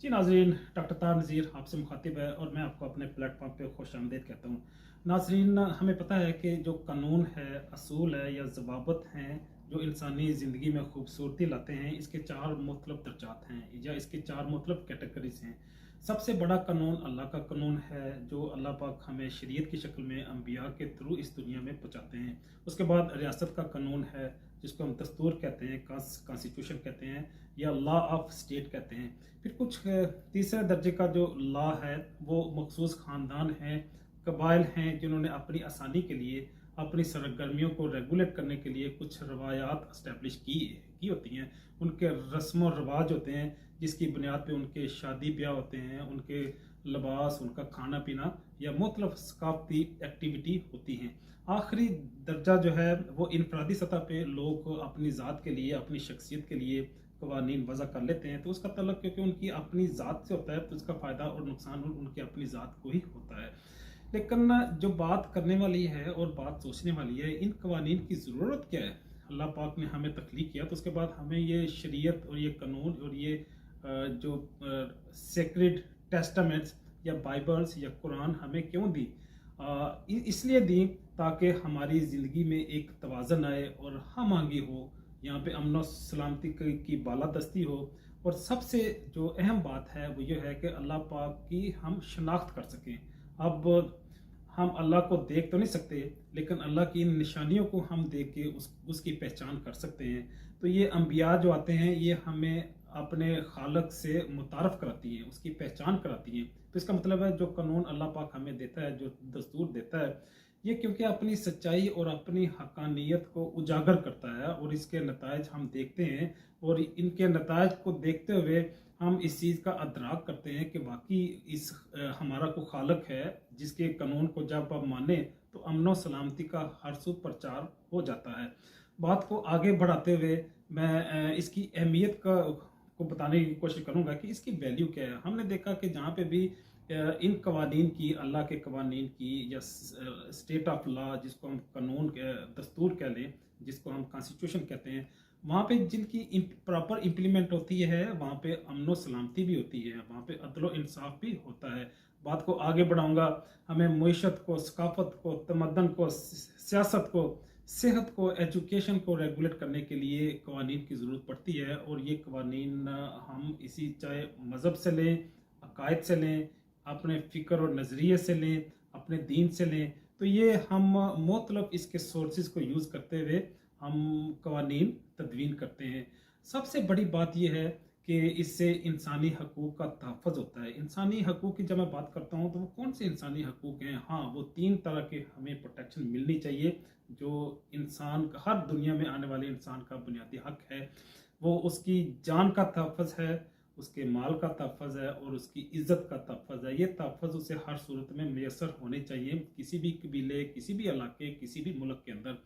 जी नाज़रीन, डॉक्टर तार नज़ीर आपसे मुखातिब है और मैं आपको अपने प्लेटफॉर्म पे खुशामदीद कहता हूँ। नाज़रीन, हमें पता है कि जो कानून है, असूल है या ज़वाबित हैं, जो इंसानी ज़िंदगी में खूबसूरती लाते हैं, इसके 4 मुख्तलिफ दर्जात हैं या इसके 4 मुख्तलिफ कैटेगरीज़ हैं। सबसे बड़ा कानून अल्लाह का कानून है, जो अल्लाह पाक हमें शरीयत की शक्ल में अंबिया के थ्रू इस दुनिया में पहुँचाते हैं। उसके बाद रियासत का कानून है, जिसको हम दस्तूर कहते हैं, कॉन्स्टिट्यूशन कहते हैं या लॉ ऑफ स्टेट कहते हैं। फिर कुछ तीसरे दर्जे का जो लॉ है वो मखसूस ख़ानदान हैं, कबाइल हैं, जिन्होंने अपनी आसानी के लिए अपनी सरगर्मियों को रेगुलेट करने के लिए कुछ रवायात इस्टेब्लिश की होती हैं। उनके रस्म और रवाज होते हैं, जिसकी बुनियाद पे उनके शादी ब्याह होते हैं, उनके लिबास, उनका खाना पीना या मुख्तलिफ सकाफती एक्टिविटी होती हैं। आखिरी दर्जा जो है वो इनफरादी सतह पे लोग अपनी ज़ात के लिए, अपनी शख्सियत के लिए कवानीन वज़ा कर लेते हैं, तो उसका तल्लुक क्योंकि उनकी अपनी ज़ात से होता है, तो उसका फ़ायदा और नुकसान उनकी अपनी ज़ात को ही होता है। लेकिन जो बात करने वाली है और बात सोचने वाली है, इन कवानीन की ज़रूरत क्या है? अल्लाह पाक ने हमें तख्लीक किया, तो उसके बाद हमें ये शरीयत और ये कानून और ये जो सेक्रेड टेस्टामेंट्स या बाइबल्स या कुरान हमें क्यों दी? इसलिए दी ताकि हमारी ज़िंदगी में एक तवाज़न आए और हम आंगी हो, यहाँ पे अमन और सलामती की बालादस्ती हो। और सबसे जो अहम बात है वो ये है कि अल्लाह पाक की हम शनाख्त कर सकें। अब हम अल्लाह को देख तो नहीं सकते, लेकिन अल्लाह की इन निशानियों को हम देख के उसकी पहचान कर सकते हैं। तो ये अंबिया जो आते हैं, ये हमें अपने खालक से मुतारफ़ कराती हैं, उसकी पहचान कराती हैं। तो इसका मतलब है जो कानून अल्लाह पाक हमें देता है, जो दस्तूर देता है, ये क्योंकि अपनी सच्चाई और अपनी हकानियत को उजागर करता है और इसके नतायज हम देखते हैं। और इनके नतायज को देखते हुए हम इस चीज़ का अदराक करते हैं कि वाकई इस हमारा को खालक है, जिसके कानून को जब आप माने तो अमन और सलामती का हर सू प्रचार हो जाता है। बात को आगे बढ़ाते हुए मैं इसकी अहमियत को बताने की कोशिश करूंगा कि इसकी वैल्यू क्या है। हमने देखा कि जहाँ पे भी इन कवानीन की, अल्लाह के कवानीन की या स्टेट ऑफ लॉ, जिसको हम कानून दस्तूर कह लें, जिसको हम कॉन्स्टिट्यूशन कहते हैं, वहाँ पे जिनकी प्रॉपर इम्प्लीमेंट होती है, वहाँ पे अमन सलामती भी होती है, वहाँ पे अदल इंसाफ भी होता है। बात को आगे बढ़ाऊंगा। हमें मईशत को, सकाफत को, तमदन को, सियासत को, सेहत को, एजुकेशन को रेगुलेट करने के लिए कवानीन की ज़रूरत पड़ती है। और ये कवानीन हम इसी चाहे मज़हब से लें, अकायद से लें, अपने फ़िक्र और नज़रिए से लें, अपने दीन से लें, तो ये हम मुख्तलिफ इसके सोर्सेज को यूज़ करते हुए हम कवानीन तदवीन करते हैं। सबसे बड़ी बात यह है कि इससे इंसानी हकूक़ का तहफ़्फ़ुज़ होता है। इंसानी हकूक़ की जब मैं बात करता हूँ तो वो कौन से इंसानी हकूक़ हैं? हाँ, वो 3 तरह के हमें प्रोटेक्शन मिलनी चाहिए, जो इंसान का, हर दुनिया में आने वाले इंसान का बुनियादी हक है। वो उसकी जान का तहफ़्फ़ुज़ है, उसके माल का तहफ़्फ़ुज़ है और उसकी इज़्ज़त का तहफ़्फ़ुज़ है। ये तहफ़्फ़ुज़ उसे हर सूरत में मैसर होने चाहिए, किसी भी कबीले, किसी भी इलाके, किसी भी मुल्क के अंदर।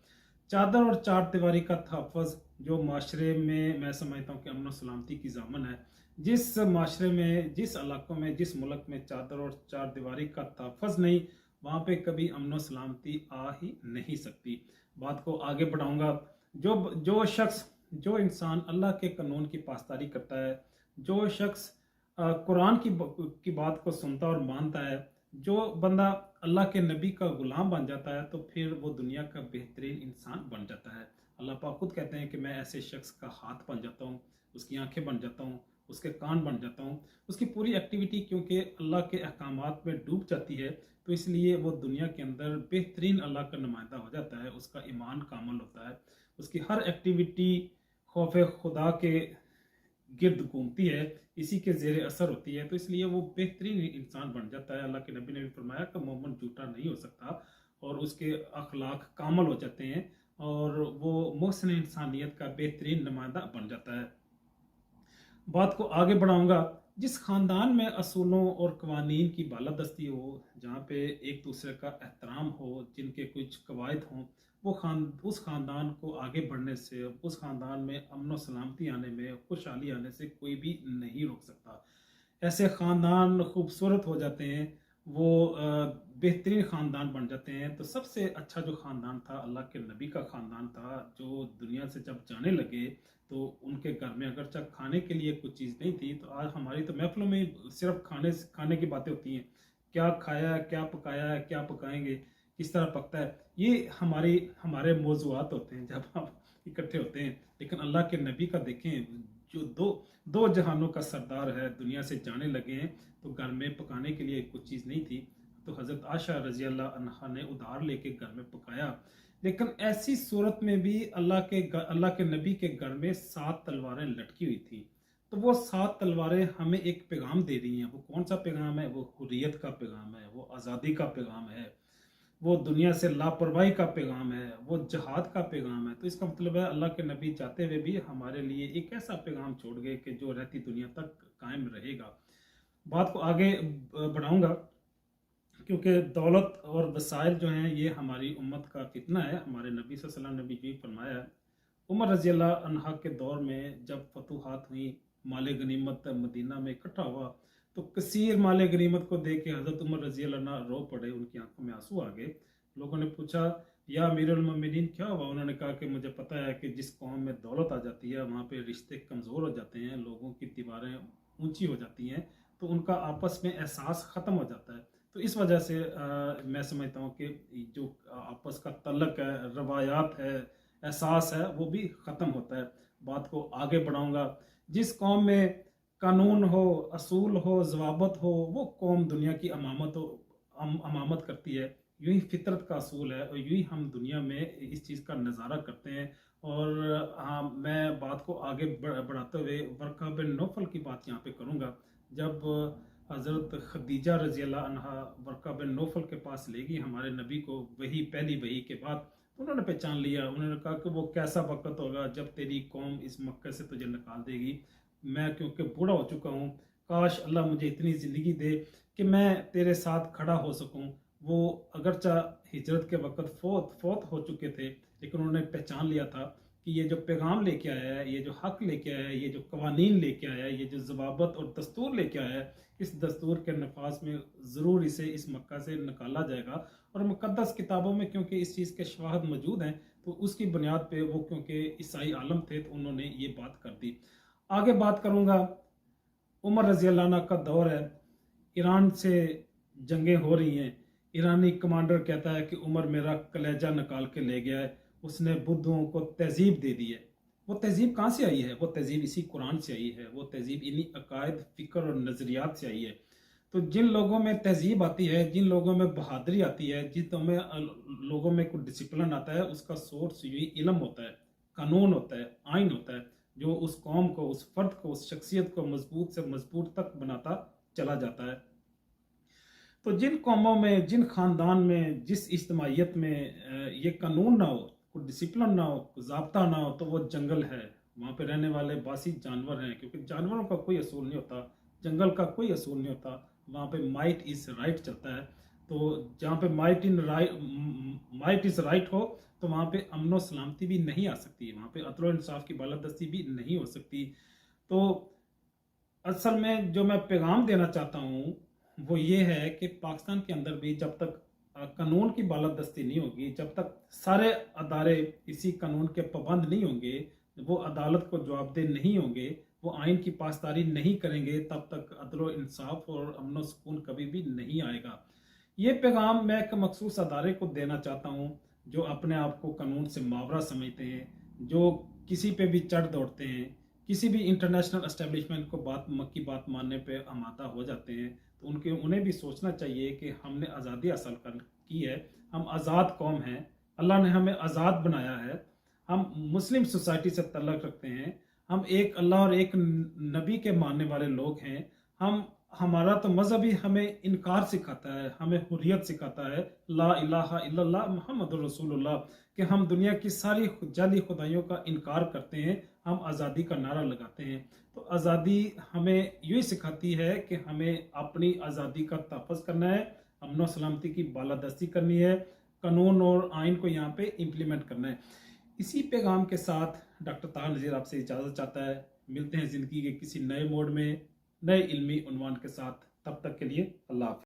चादर और चार दीवारी का तहफ़्फ़ुज़ जो माशरे में मैं समझता हूँ कि अमन और सलामती की ज़ामन है। जिस माशरे में, जिस इलाकों में, जिस मुल्क में चादर और चार दीवारी का तहफ़्फ़ुज़ नहीं, वहाँ पे कभी अमन और सलामती आ ही नहीं सकती। बात को आगे बढ़ाऊँगा। जो जो शख्स, जो इंसान अल्लाह के कानून की पासदारी करता है, जो शख्स कुरान की बात को सुनता और मानता है, जो बंदा अल्लाह के नबी का गुलाम बन जाता है, तो फिर वो दुनिया का बेहतरीन इंसान बन जाता है। अल्लाह पाक खुद कहते हैं कि मैं ऐसे शख्स का हाथ बन जाता हूँ, उसकी आंखें बन जाता हूँ, उसके कान बन जाता हूँ। उसकी पूरी एक्टिविटी क्योंकि अल्लाह के अहकामात में डूब जाती है, तो इसलिए वो दुनिया के अंदर बेहतरीन अल्लाह का नुमाइंदा हो जाता है, उसका ईमान कामल होता है। उसकी हर एक्टिविटी खौफ खुदा के गिर्द घूमती है, इसी के ज़ेर असर होती है, तो इसलिए वो बेहतरीन इंसान बन जाता है। अल्लाह के नबी ने भी फरमाया कि मोमिन झूठा नहीं हो सकता और उसके अखलाक कामल हो जाते हैं और वो मोहसिन इंसानियत का बेहतरीन नुमाइंदा बन जाता है। बात को आगे बढ़ाऊंगा। जिस खानदान में असूलों और कवानीन की बालादस्ती हो, जहाँ पे एक दूसरे का एहतराम हो, जिनके कुछ कवायद हों, वो उस खानदान को आगे बढ़ने से, उस खानदान में अमन और सलामती आने में, खुशहाली आने से कोई भी नहीं रोक सकता। ऐसे ख़ानदान खूबसूरत हो जाते हैं, वो बेहतरीन ख़ानदान बन जाते हैं। तो सबसे अच्छा जो ख़ानदान था अल्लाह के नबी का ख़ानदान था, जो दुनिया से जब जाने लगे تو ان کے گھر میں اگرچہ کھانے کے لیے کچھ چیز نہیں تھی، تو آج ہماری تو محفلوں میں صرف کھانے کی باتیں ہوتی ہیں، کیا کھایا ہے، کیا پکایا ہے، کیا پکائیں گے، کس طرح پکتا ہے، یہ ہمارے موضوعات ہوتے ہیں جب ہم اکٹھے ہوتے ہیں۔ لیکن اللہ کے نبی کا دیکھیں، جو دو جہانوں کا سردار ہے، دنیا سے جانے لگے ہیں، تو گھر میں پکانے کے لیے کچھ چیز نہیں تھی، تو حضرت عائشہ رضی اللہ عنہا نے ادھار لے کے گھر میں پکایا۔ لیکن ایسی صورت میں بھی اللہ کے نبی کے گھر میں 7 تلواریں لٹکی ہوئی تھی، تو وہ 7 تلواریں ہمیں ایک پیغام دے رہی ہیں۔ وہ کون سا پیغام ہے؟ وہ حریت کا پیغام ہے، وہ آزادی کا پیغام ہے، وہ دنیا سے لاپرواہی کا پیغام ہے، وہ جہاد کا پیغام ہے۔ تو اس کا مطلب ہے اللہ کے نبی چاہتے ہوئے بھی ہمارے لیے ایک ایسا پیغام چھوڑ گئے کہ جو رہتی دنیا تک قائم رہے گا۔ بات کو آگے بڑھاؤں گا، کیونکہ دولت اور وسائل جو ہیں یہ ہماری امت کا فتنہ ہے۔ ہمارے نبی صلی اللہ علیہ وسلم نے بھی فرمایا ہے، عمر رضی اللہ عنہ کے دور میں جب فتوحات ہوئی، مال غنیمت مدینہ میں اکٹھا ہوا، تو کثیر مال غنیمت کو دیکھ کے حضرت عمر رضی اللہ عنہ رو پڑے، ان کی آنکھوں میں آنسو آ گئے۔ لوگوں نے پوچھا، یا امیر المومنین کیا ہوا؟ انہوں نے کہا کہ مجھے پتہ ہے کہ جس قوم میں دولت آ جاتی ہے وہاں پہ رشتے کمزور ہو جاتے ہیں، لوگوں کی دیواریں اونچی ہو جاتی ہیں، تو ان کا آپس میں احساس ختم ہو جاتا ہے۔ تو اس وجہ سے میں سمجھتا ہوں کہ جو آپس کا تعلق ہے، روایات ہے، احساس ہے، وہ بھی ختم ہوتا ہے۔ بات کو آگے بڑھاؤں گا، جس قوم میں قانون ہو، اصول ہو، ضوابط ہو، وہ قوم دنیا کی امامت کرتی ہے۔ یوں ہی فطرت کا اصول ہے، اور یوں ہی ہم دنیا میں اس چیز کا نظارہ کرتے ہیں۔ اور میں بات کو آگے بڑھاتے ہوئے ورقہ بن نوفل کی بات یہاں پہ کروں گا۔ جب حضرت خدیجہ رضی اللہ عنہا ورقہ بن نوفل کے پاس لے گی ہمارے نبی کو، پہلی وحی کے بعد، انہوں نے پہچان لیا۔ انہوں نے کہا کہ وہ کیسا وقت ہوگا جب تیری قوم اس مکہ سے تجھے نکال دے گی، میں کیونکہ بوڑھا ہو چکا ہوں، کاش اللہ مجھے اتنی زندگی دے کہ میں تیرے ساتھ کھڑا ہو سکوں۔ وہ اگرچہ ہجرت کے وقت فوت ہو چکے تھے، لیکن انہوں نے پہچان لیا تھا کہ یہ جو پیغام لے کے آیا ہے، یہ جو حق لے کے آیا ہے، یہ جو قوانین لے کے آیا ہے، یہ جو ضوابط اور دستور لے کے آیا ہے، اس دستور کے نفاذ میں ضرور اسے اس مکہ سے نکالا جائے گا۔ اور مقدس کتابوں میں کیونکہ اس چیز کے شواہد موجود ہیں، تو اس کی بنیاد پہ وہ کیونکہ عیسائی عالم تھے تو انہوں نے یہ بات کر دی۔ آگے بات کروں گا، عمر رضی اللہ عنہ کا دور ہے، ایران سے جنگیں ہو رہی ہیں، ایرانی کمانڈر کہتا ہے کہ عمر میرا کلیجہ نکال کے لے گیا ہے، اس نے بدھوں کو تہذیب دے دی ہے۔ وہ تہذیب کہاں سے آئی ہے؟ وہ تہذیب اسی قرآن سے آئی ہے، وہ تہذیب انہی عقائد، فکر اور نظریات سے آئی ہے۔ تو جن لوگوں میں تہذیب آتی ہے، جن لوگوں میں بہادری آتی ہے، جن لوگوں میں کوئی ڈسپلن آتا ہے، اس کا سورس یہی علم ہوتا ہے، قانون ہوتا ہے، آئین ہوتا ہے، جو اس قوم کو، اس فرد کو، اس شخصیت کو مضبوط سے مضبوط تک بناتا چلا جاتا ہے۔ تو جن قوموں میں، جن خاندان میں، جس اجتماعیت میں یہ قانون نہ ہو، کوئی ڈسپلن نہ ہو، کوئی ضابطہ نہ ہو، تو وہ جنگل ہے، وہاں پہ رہنے والے باسی جانور ہیں، کیونکہ جانوروں کا کوئی اصول نہیں ہوتا، جنگل کا کوئی اصول نہیں ہوتا، وہاں پہ مائٹ از رائٹ چلتا ہے۔ تو جہاں پہ مائٹ از رائٹ ہو، تو وہاں پہ امن و سلامتی بھی نہیں آ سکتی، وہاں پہ عدل و انصاف کی بالادستی بھی نہیں ہو سکتی۔ تو اصل میں جو میں پیغام دینا چاہتا ہوں وہ یہ ہے کہ پاکستان کے اندر بھی جب تک قانون کی بالادستی نہیں ہوگی، جب تک سارے ادارے اسی قانون کے پابند نہیں ہوں گے، وہ عدالت کو جواب دہ نہیں ہوں گے، وہ آئین کی پاسداری نہیں کریں گے، تب تک عدل و انصاف اور امن و سکون کبھی بھی نہیں آئے گا۔ یہ پیغام میں ایک مخصوص ادارے کو دینا چاہتا ہوں جو اپنے آپ کو قانون سے ماورا سمجھتے ہیں، جو کسی پہ بھی چڑھ دوڑتے ہیں، کسی بھی انٹرنیشنل اسٹیبلشمنٹ کو کی بات ماننے پہ آمادہ ہو جاتے ہیں۔ تو انہیں بھی سوچنا چاہیے کہ ہم نے آزادی حاصل کی ہے، ہم آزاد قوم ہیں، اللہ نے ہمیں آزاد بنایا ہے، ہم مسلم سوسائٹی سے تعلق رکھتے ہیں، ہم ایک اللہ اور ایک نبی کے ماننے والے لوگ ہیں۔ ہمارا تو مذہب ہی ہمیں انکار سکھاتا ہے، ہمیں حریت سکھاتا ہے، لا الہ الا اللہ محمد رسول اللہ، کہ ہم دنیا کی ساری جعلی خدائیوں کا انکار کرتے ہیں، ہم آزادی کا نعرہ لگاتے ہیں۔ تو آزادی ہمیں یوں ہی سکھاتی ہے کہ ہمیں اپنی آزادی کا تحفظ کرنا ہے، امن و سلامتی کی بالادستی کرنی ہے، قانون اور آئین کو یہاں پہ امپلیمنٹ کرنا ہے۔ اسی پیغام کے ساتھ ڈاکٹر طاہر نذیر آپ سے اجازت چاہتا ہے۔ ملتے ہیں زندگی کے کسی نئے موڑ میں، نئے علمی عنوان کے ساتھ، تب تک کے لیے اللہ حافظ۔